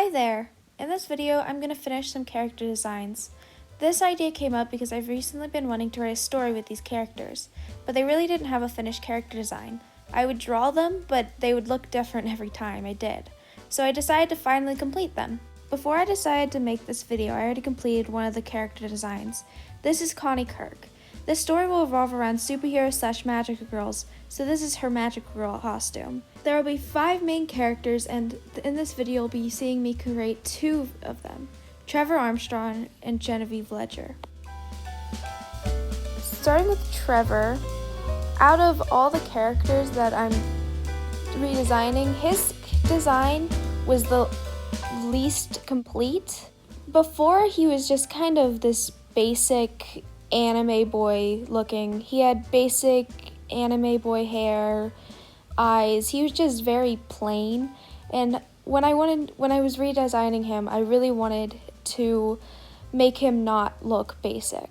Hi there! In this video, I'm going to finish some character designs. This idea came up because I've recently been wanting to write a story with these characters, but they really didn't have a finished character design. I would draw them, but they would look different every time I did. So I decided to finally complete them. Before I decided to make this video, I already completed one of the character designs. This is Connie Kirk. This story will revolve around superhero/magic girls, so this is her magic girl costume. There will be 5 main characters, and in this video you'll be seeing me create 2 of them, Trevor Armstrong and Genevieve Ledger. Starting with Trevor, out of all the characters that I'm redesigning, his design was the least complete. Before, he was just kind of this basic anime boy looking. He had basic anime boy hair, eyes. He was just very plain, and when I was redesigning him, I really wanted to make him not look basic.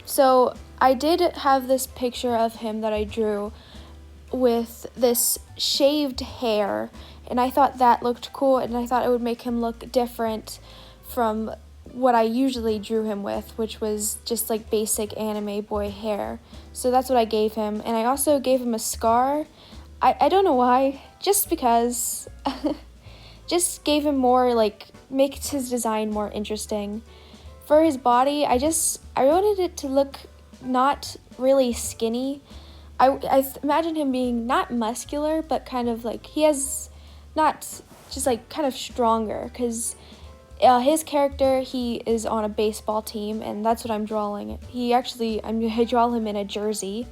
So I did have this picture of him that I drew with this shaved hair, and I thought that looked cool, and I thought it would make him look different from what I usually drew him with, which was just like basic anime boy hair. So that's what I gave him, and I also gave him a scar. I don't know why, just because. Just gave him more, makes his design more interesting. For his body, I wanted it to look not really skinny. I imagine him being not muscular, but kind of like, he has not just like kind of stronger, because his character, he is on a baseball team, and that's what I'm drawing. I draw him in a jersey.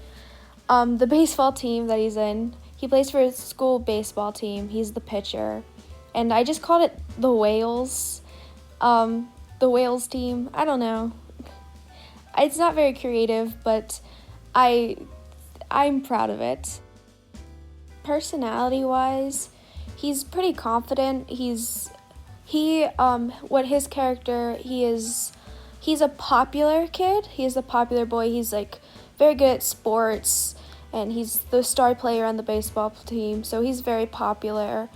The baseball team that he's in, he plays for his school baseball team. He's the pitcher. And I just called it the Whales. The Whales team. I don't know. It's not very creative, but I'm proud of it. Personality-wise, he's pretty confident. He's a popular kid. He's a popular boy. He's like very good at sports, and he's the star player on the baseball team, so he's very popular,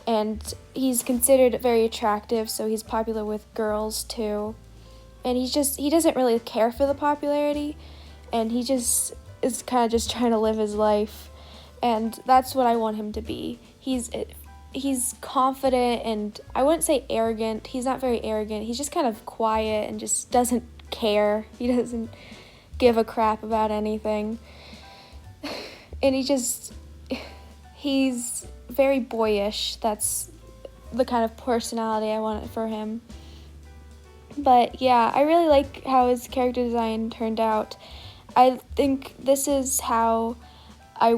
and he's considered very attractive, so he's popular with girls too. And he doesn't really care for the popularity, and he just is kind of just trying to live his life, and that's what I want him to be. He's confident, and I wouldn't say arrogant. He's not very arrogant. He's just kind of quiet and just doesn't care. He doesn't give a crap about anything. And he's very boyish. That's the kind of personality I want for him. But yeah, I really like how his character design turned out. I think this is how I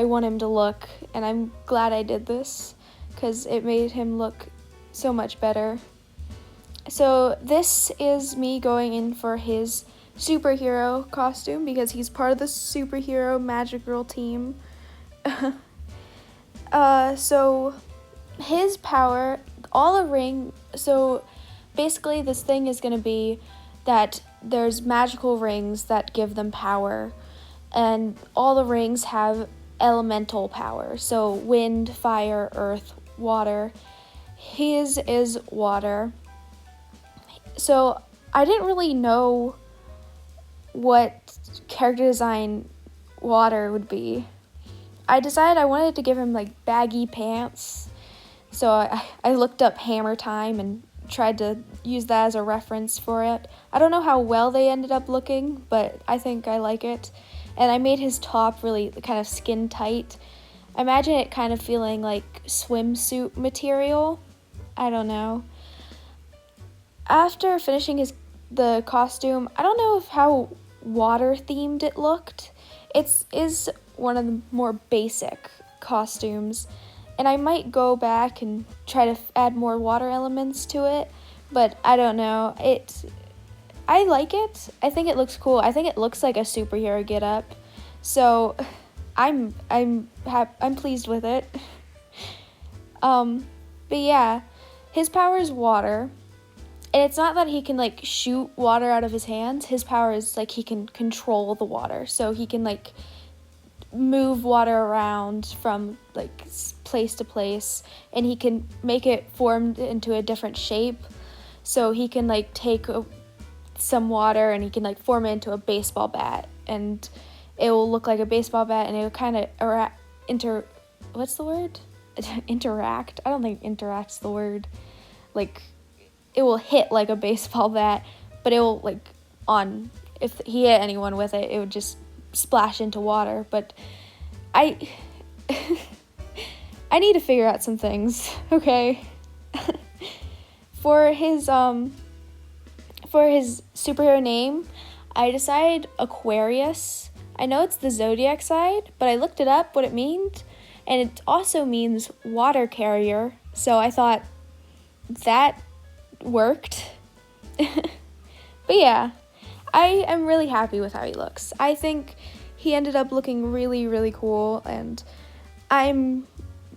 want him to look, and I'm glad I did this because it made him look so much better. So this is me going in for his superhero costume because he's part of the superhero magic girl team. So his power, so basically this thing is going to be that there's magical rings that give them power, and all the rings have elemental power, so wind, fire, earth, water. His is water. So I didn't really know what character design water would be. I decided I wanted to give him like baggy pants, so I looked up Hammer Time and tried to use that as a reference for it. I don't know how well they ended up looking, but I think I like it. And I made his top really kind of skin tight. I imagine it kind of feeling like swimsuit material. I don't know. After finishing the costume, I don't know how water themed it looked. It is one of the more basic costumes, and I might go back and try to add more water elements to it, but I don't know. I like it. I think it looks cool. I think it looks like a superhero getup, so I'm pleased with it. But yeah, his power is water, and it's not that he can like shoot water out of his hands. His power is like he can control the water, so he can like move water around from like place to place, and he can make it formed into a different shape. So he can like take some water and he can like form it into a baseball bat, and it will look like a baseball bat, and it will kind of what's the word? Interact? I don't think interact's the word. Like, it will hit like a baseball bat, but it will like if he hit anyone with it, it would just splash into water. But I I need to figure out some things, okay? For his superhero name, I decided Aquarius. I know it's the zodiac side, but I looked it up what it means, and it also means water carrier. So I thought that worked. But yeah, I am really happy with how he looks. I think he ended up looking really, really cool, and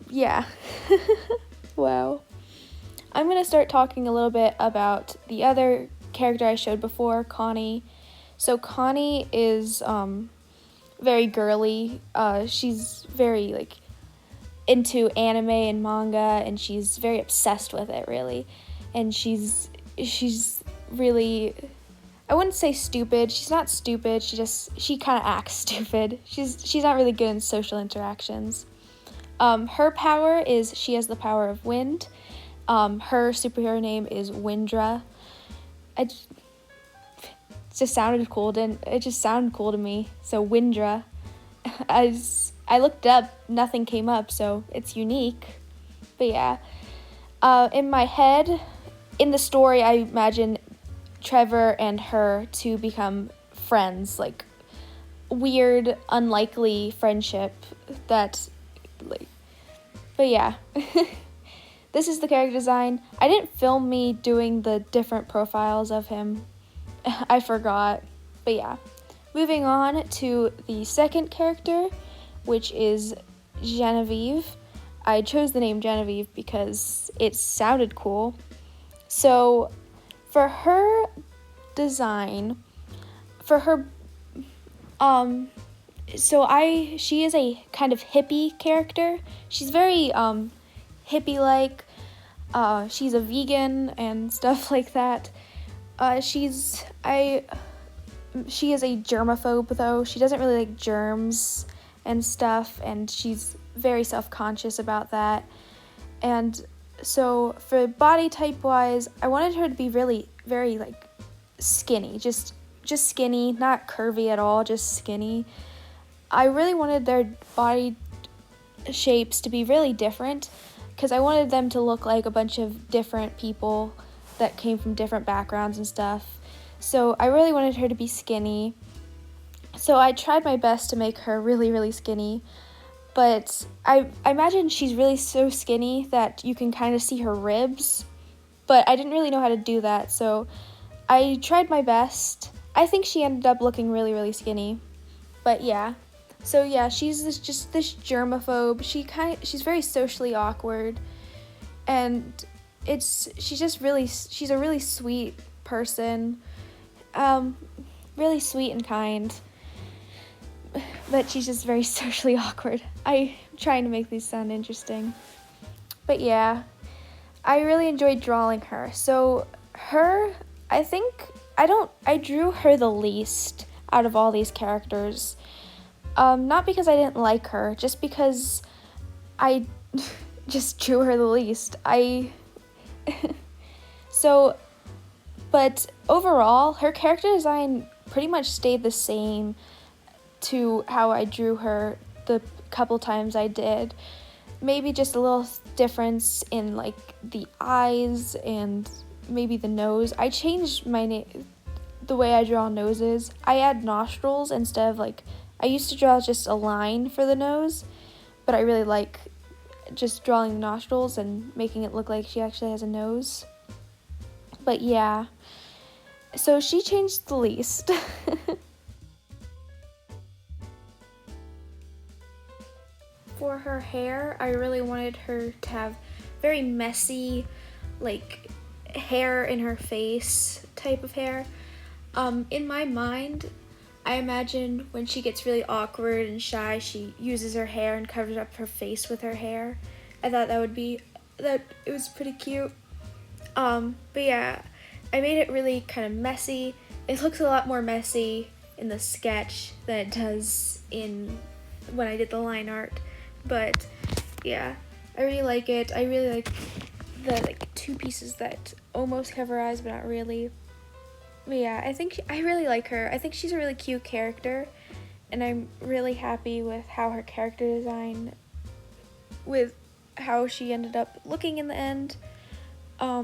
yeah. Wow. I'm going to start talking a little bit about the other character I showed before, Connie. So Connie is very girly. She's very like into anime and manga, and she's very obsessed with it, really. And she's really, I wouldn't say stupid. She's not stupid. She kind of acts stupid. She's not really good in social interactions. Her power is she has the power of wind. Her superhero name is Windra. It just sounded cool, it just sounded cool to me. So Windra. I looked it up, nothing came up, so it's unique. But yeah. In my head, in the story, I imagine Trevor and her to become friends, like weird, unlikely friendship that, like, but yeah. This is the character design. I didn't film me doing the different profiles of him. I forgot. But yeah. Moving on to the second character, which is Genevieve. I chose the name Genevieve because it sounded cool. So for her design, she is a kind of hippie character. She's very hippie-like. She's a vegan and stuff like that. She is a germaphobe, though. She doesn't really like germs and stuff, and she's very self-conscious about that. And so for body type wise, I wanted her to be really very like skinny, just skinny, not curvy at all, just skinny. I really wanted their body shapes to be really different, because I wanted them to look like a bunch of different people that came from different backgrounds and stuff. So I really wanted her to be skinny. So I tried my best to make her really, really skinny. But I imagine she's really so skinny that you can kind of see her ribs. But I didn't really know how to do that, so I tried my best. I think she ended up looking really, really skinny. But yeah. So yeah, she's this germaphobe. She's very socially awkward, and she's a really sweet person, really sweet and kind, but she's just very socially awkward. I'm trying to make these sound interesting, but yeah, I really enjoyed drawing her. So I think I drew her the least out of all these characters. Not because I didn't like her, just because I just drew her the least. But overall, her character design pretty much stayed the same to how I drew her the couple times I did. Maybe just a little difference in like the eyes and maybe the nose. I changed the way I draw noses. I add nostrils instead of like, I used to draw just a line for the nose, but I really like just drawing the nostrils and making it look like she actually has a nose. But yeah, so she changed the least. For her hair, I really wanted her to have very messy, like, hair in her face type of hair. In my mind, I imagine when she gets really awkward and shy, she uses her hair and covers up her face with her hair. I thought that it was pretty cute. But yeah, I made it really kind of messy. It looks a lot more messy in the sketch than it does in when I did the line art. But yeah, I really like it. I really like the two pieces that almost cover her eyes but not really. But yeah, I really like her. I think she's a really cute character, and I'm really happy with how her character design, with how she ended up looking in the end. I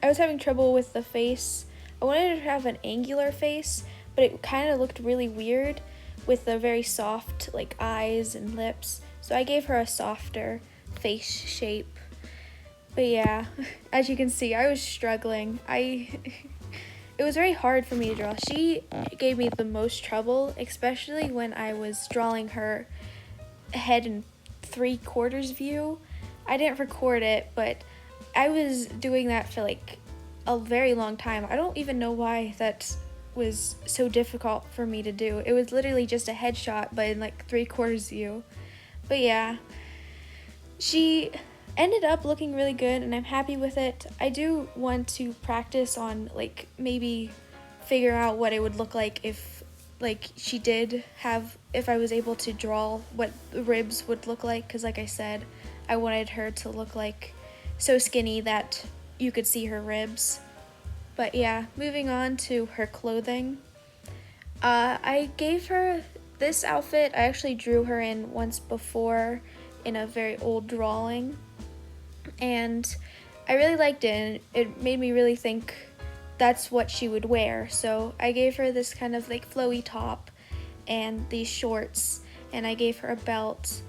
was having trouble with the face. I wanted her to have an angular face, but it kind of looked really weird with the very soft eyes and lips. So I gave her a softer face shape. But yeah, as you can see, I was struggling. It was very hard for me to draw. She gave me the most trouble, especially when I was drawing her head in 3/4 view. I didn't record it, but I was doing that for a very long time. I don't even know why that was so difficult for me to do. It was literally just a headshot, but in 3/4 view. But yeah, she ended up looking really good, and I'm happy with it. I do want to practice on maybe figure out what it would look like if she did have, if I was able to draw what the ribs would look like, because like I said, I wanted her to look so skinny that you could see her ribs. But yeah, moving on to her clothing. I gave her this outfit. I actually drew her in once before in a very old drawing, and I really liked it, and it made me really think that's what she would wear. So I gave her this kind of flowy top and these shorts, and I gave her a belt,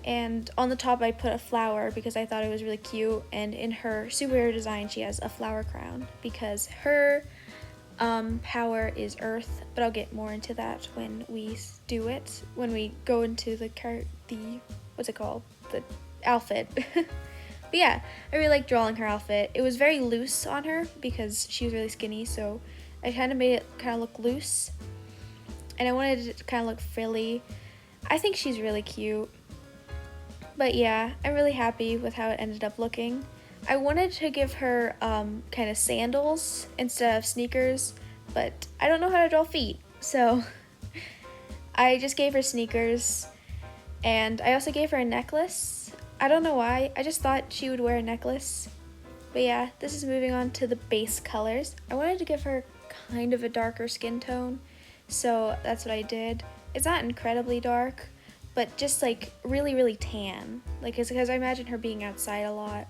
and on the top I put a flower because I thought it was really cute, and in her superhero design she has a flower crown because her power is earth, but I'll get more into that when we do it, when we go into the what's it called, the outfit. But yeah, I really like drawing her outfit. It was very loose on her because she was really skinny, so I kind of made it kind of look loose, and I wanted it to kind of look frilly. I think she's really cute. But yeah, I'm really happy with how it ended up looking. I wanted to give her kind of sandals instead of sneakers, but I don't know how to draw feet, so I just gave her sneakers, and I also gave her a necklace. I don't know why, I just thought she would wear a necklace. But yeah, this is moving on to the base colors. I wanted to give her kind of a darker skin tone, so that's what I did. It's not incredibly dark, but just really, really tan. Because I imagine her being outside a lot.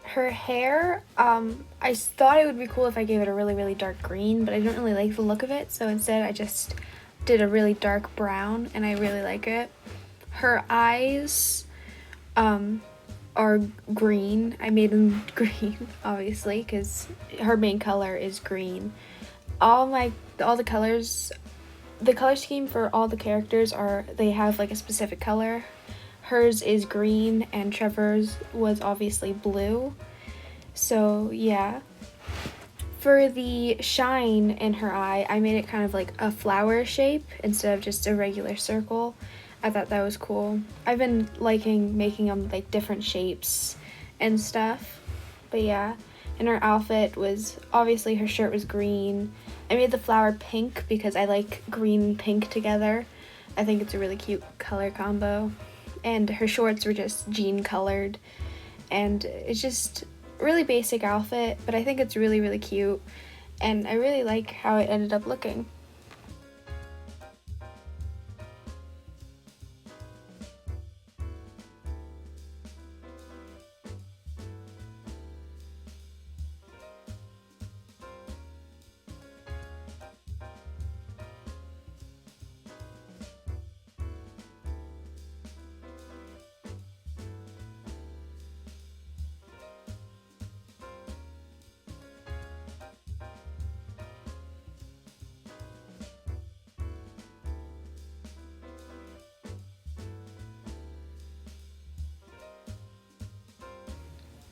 Her hair, I thought it would be cool if I gave it a really, really dark green, but I don't really like the look of it, so instead I just did a really dark brown, and I really like it. Her eyes are green. I made them green, obviously, because her main color is green. All the colors, the color scheme for all the characters they have a specific color. Hers is green, and Trevor's was obviously blue. So yeah. For the shine in her eye, I made it kind of a flower shape instead of just a regular circle. I thought that was cool. I've been liking making them different shapes and stuff. But yeah, and her outfit was, obviously her shirt was green. I made the flower pink because I like green and pink together. I think it's a really cute color combo. And her shorts were just jean colored. And it's just a really basic outfit, but I think it's really, really cute. And I really like how it ended up looking.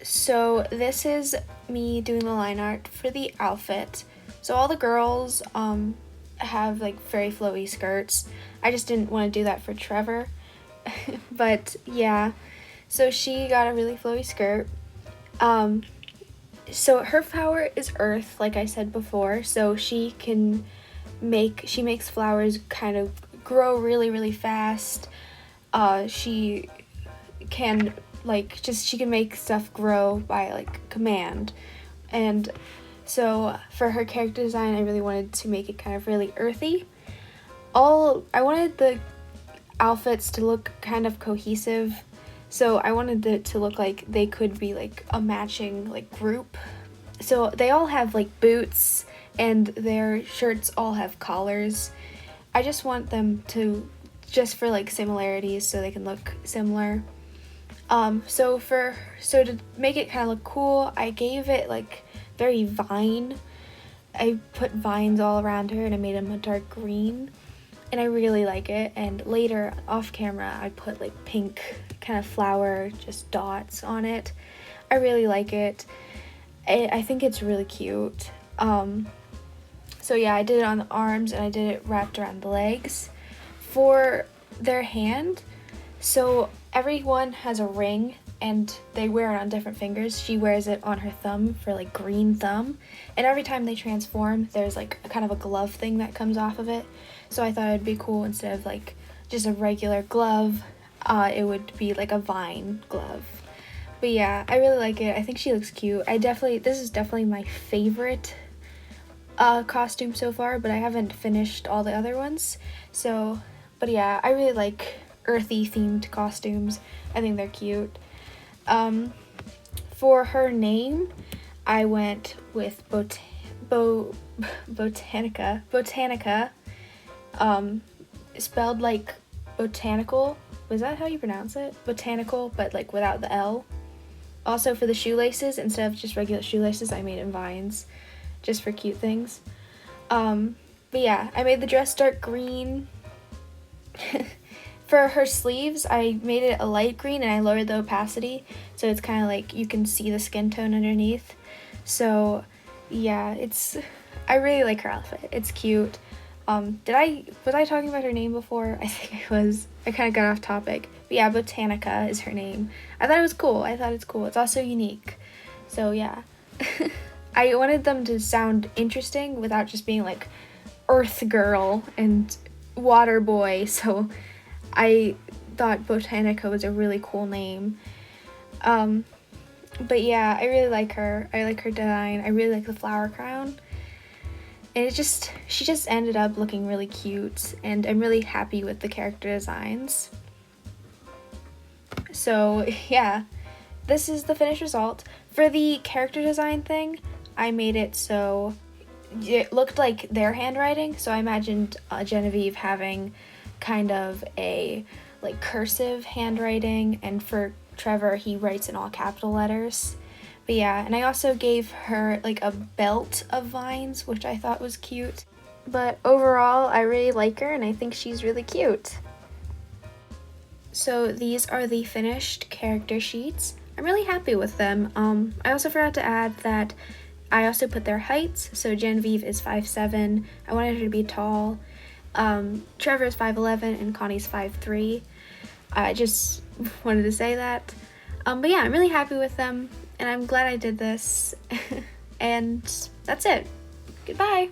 So this is me doing the line art for the outfit. So all the girls have like very flowy skirts. I just didn't want to do that for Trevor. But yeah, so she got a really flowy skirt. So her power is earth, like I said before, so she makes flowers kind of grow really, really fast. She can she can make stuff grow by like command. And so for her character design, I really wanted to make it kind of really earthy. I wanted the outfits to look kind of cohesive, so I wanted it to look like they could be like a matching like group. So they all have like boots and their shirts all have collars. I just want them to, just for like similarities, so they can look similar. So to make it kind of look cool, I gave it like very vine. I put vines all around her and I made them a dark green, and I really like it. And later off camera I put like pink kind of flower just dots on it. I really like it. I think it's really cute. So yeah, I did it on the arms and I did it wrapped around the legs. For their hand, so everyone has a ring and they wear it on different fingers. She wears it on her thumb for like green thumb, and every time they transform there's like a kind of a glove thing that comes off of it. So I thought it'd be cool, instead of like just a regular glove, it would be like a vine glove. But yeah, I really like it. I think she looks cute. This is definitely my favorite costume so far, but I haven't finished all the other ones. So, but yeah, I really like earthy themed costumes. I think they're cute. For her name, I went with Botanica, spelled like botanical. Was that how you pronounce it? Botanical, but like without the L. Also for the shoelaces, instead of just regular shoelaces, I made it vines, just for cute things. But yeah, I made the dress dark green. For her sleeves, I made it a light green and I lowered the opacity, so it's kind of like you can see the skin tone underneath. So yeah, I really like her outfit. It's cute. Was I talking about her name before? I think I was. I kind of got off topic. But yeah, Botanica is her name. I thought it was cool. I thought it's cool. It's also unique. So yeah. I wanted them to sound interesting without just being like Earth Girl and Water Boy, so I thought Botanica was a really cool name. But yeah, I really like her. I like her design. I really like the flower crown. And she just ended up looking really cute, and I'm really happy with the character designs. So yeah, this is the finished result. For the character design thing, I made it so it looked like their handwriting. So I imagined Genevieve having kind of a like cursive handwriting, and for Trevor, he writes in all capital letters. But yeah, and I also gave her like a belt of vines, which I thought was cute. But overall, I really like her and I think she's really cute. So these are the finished character sheets. I'm really happy with them. I also forgot to add that I also put their heights. So Genevieve is 5'7". I wanted her to be tall. Trevor is 5'11" and Connie's 5'3". I just wanted to say that. But yeah, I'm really happy with them, and I'm glad I did this. And that's it. Goodbye.